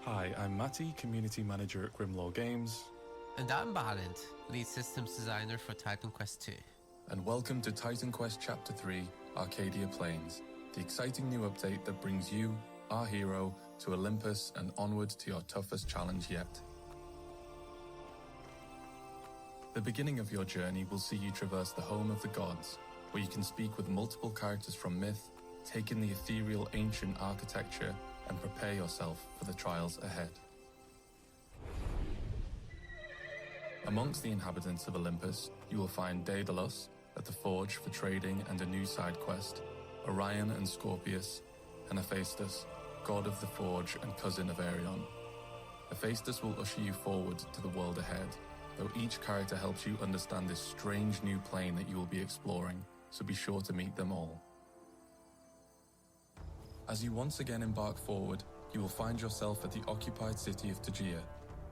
Hi, I'm Matty, Community Manager at Grimlaw Games. And I'm Balint, Lead Systems Designer for Titan Quest II. And welcome to Titan Quest Chapter 3, Arkadian Plains, the exciting new update that brings you, our hero, to Olympus and onward to your toughest challenge yet. The beginning of your journey will see you traverse the home of the gods, where you can speak with multiple characters from myth, take in the ethereal ancient architecture, and prepare yourself for the trials ahead. Amongst the inhabitants of Olympus, you will find Daedalus at the Forge for trading and a new side quest, Orion and Scorpius, and Hephaestus, god of the Forge and cousin of Arion. Hephaestus will usher you forward to the world ahead, though each character helps you understand this strange new plane that you will be exploring, so be sure to meet them all. As you once again embark forward, you will find yourself at the occupied city of Tegea,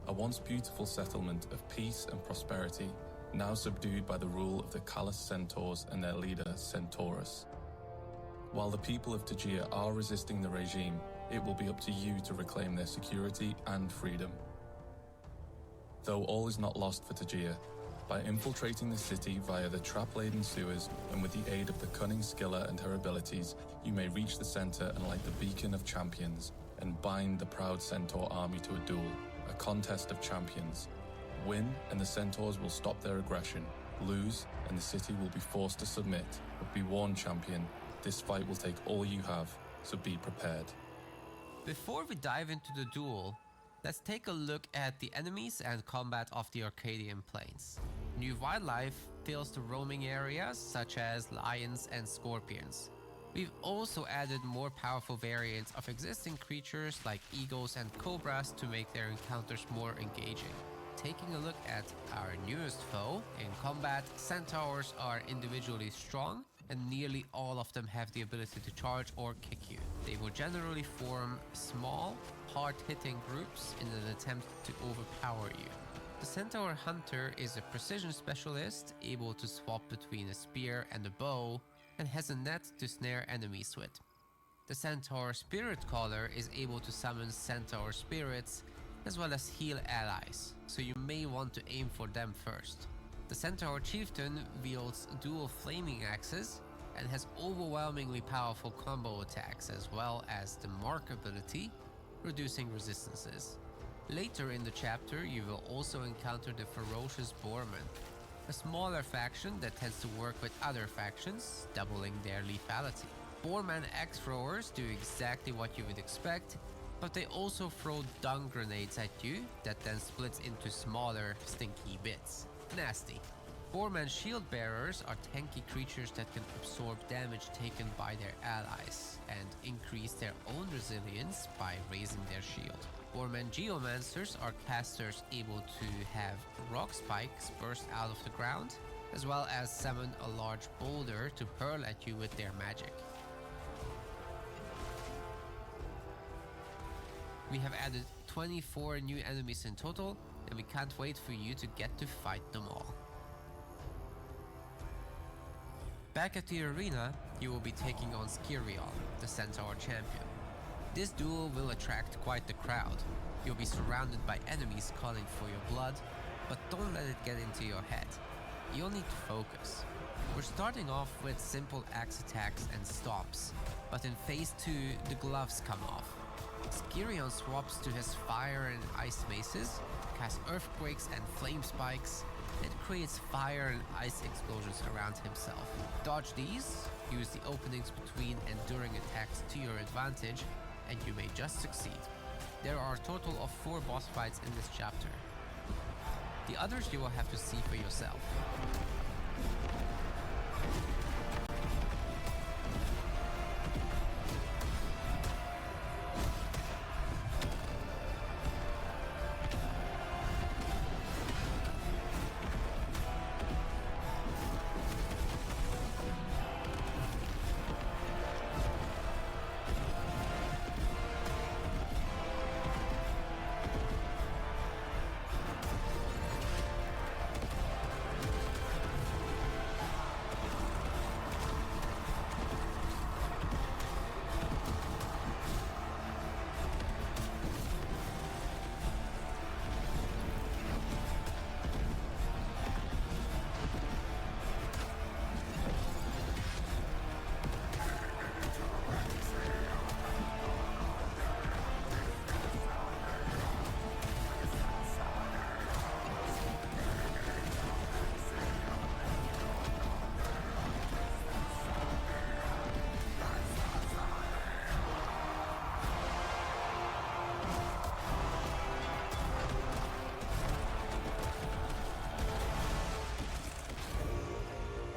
a once beautiful settlement of peace and prosperity, now subdued by the rule of the Callous Centaurs and their leader, Centaurus. While the people of Tegea are resisting the regime, it will be up to you to reclaim their security and freedom. Though all is not lost for Tegea, by infiltrating the city via the trap-laden sewers and with the aid of the cunning Scylla and her abilities, you may reach the center and light the beacon of champions and bind the proud Centaur army to a duel, a contest of champions. Win and the Centaurs will stop their aggression. Lose and the city will be forced to submit. But be warned, champion, this fight will take all you have, so be prepared. Before we dive into the duel, let's take a look at the enemies and combat of the Arkadian Plains. New wildlife fills the roaming areas such as lions and scorpions. We've also added more powerful variants of existing creatures like eagles and cobras to make their encounters more engaging. Taking a look at our newest foe, in combat, centaurs are individually strong and nearly all of them have the ability to charge or kick you. They will generally form small, hard-hitting groups in an attempt to overpower you. The Centaur Hunter is a precision specialist able to swap between a spear and a bow and has a net to snare enemies with. The Centaur Spirit Caller is able to summon Centaur spirits as well as heal allies, so you may want to aim for them first. The Centaur Chieftain wields dual flaming axes and has overwhelmingly powerful combo attacks as well as the Mark ability, reducing resistances. Later in the chapter you will also encounter the ferocious Boarmen, a smaller faction that tends to work with other factions, doubling their lethality. Boarmen axe throwers do exactly what you would expect, but they also throw dung grenades at you that then splits into smaller, stinky bits. Nasty. Boarmen shield bearers are tanky creatures that can absorb damage taken by their allies and increase their own resilience by raising their shield. Boarmen geomancers are casters able to have rock spikes burst out of the ground, as well as summon a large boulder to hurl at you with their magic. We have added 24 new enemies in total, and we can't wait for you to get to fight them all. Back at the arena, you will be taking on Skirion, the Centaur champion. This duel will attract quite the crowd. You'll be surrounded by enemies calling for your blood, but don't let it get into your head. You'll need to focus. We're starting off with simple axe attacks and stomps, but in phase 2 the gloves come off. Skirion swaps to his fire and ice maces, casts earthquakes and flame spikes, and creates fire and ice explosions around himself. Dodge these, use the openings between and during attacks to your advantage, and you may just succeed. There are a total of 4 boss fights in this chapter. The others you will have to see for yourself.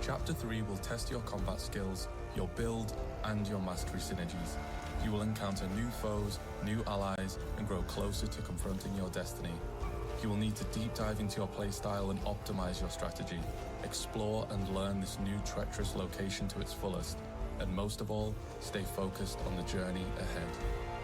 Chapter 3 will test your combat skills, your build, and your mastery synergies. You will encounter new foes, new allies, and grow closer to confronting your destiny. You will need to deep dive into your playstyle and optimize your strategy. Explore and learn this new treacherous location to its fullest. And most of all, stay focused on the journey ahead.